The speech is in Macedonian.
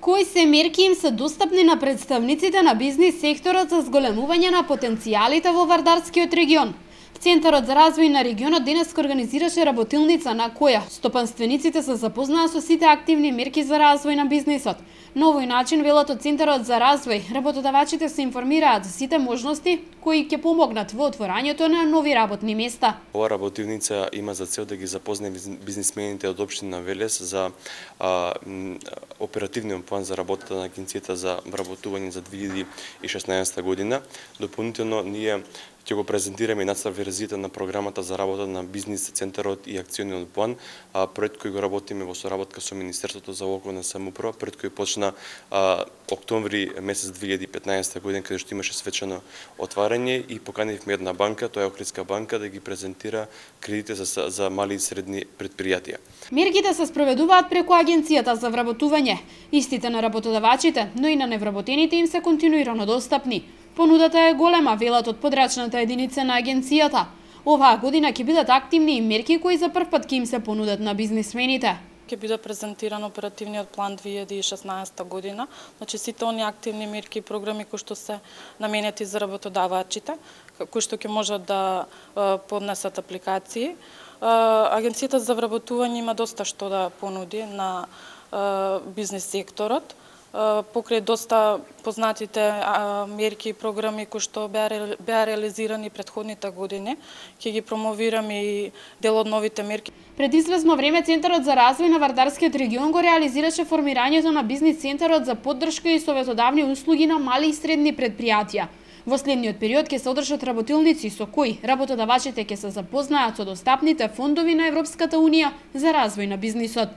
Кои се мерки им се достапни на представниците на бизнис секторот за зголемување на потенцијалите во Вардарскиот регион? Центарот за развој на регионот денеска организираше работилница на која стопанствениците се запознаа со сите активни мерки за развој на бизнисот. На овој начин, велат од Центарот за развој, работодавачите се информираат за сите можности кои ќе помогнат во отворањето на нови работни места. Ова работилница има за цел да ги запознае бизнисмените од општина Велес за оперативниот план за работата на Агенцијата за вработување за 2016 година. Дополнително ние ќе го презентираме и нацрта верзијата на програмата за работа на бизнис центарот и акциониот план, проект кој го работиме во соработка со Министерството за локална самоуправа, проект кој почна октомври месец 2015 година, каде што имаше свечено отварање и поканивме една банка, тоа е Охридска банка, да ги презентира кредите за мали и средни предпријатија. Мерките се спроведуваат преку Агенцијата за вработување. Истите на работодавачите, но и на невработените им се континуирано достапни. Понудата е голема, велат од подрачната единица на агенцијата. Оваа година ќе бидат активни и мерки кои за прв пат ќе им се понудат на бизнисмените. Ќе биде презентиран оперативниот план 2016 година, значи сите оние активни мерки и програми кои што се наменети за работодавачите, кои што ќе можат да поднесат апликации. Агенцијата за вработување има доста што да понуди на бизнис секторот. Покрај доста познатите мерки и програми кои што беа реализирани претходните години, ќе ги промовираме и дел од новите мерки. Пред известно време Центарот за развој на Вардарскиот регион го реализираше формирањето на бизнис центарот за поддршка и советодавни услуги на мали и средни предпријатија. Во следниот период ќе се одржат работилници со кои работодавачите ќе се запознаат со достапните фондови на Европската унија за развој на бизнисот.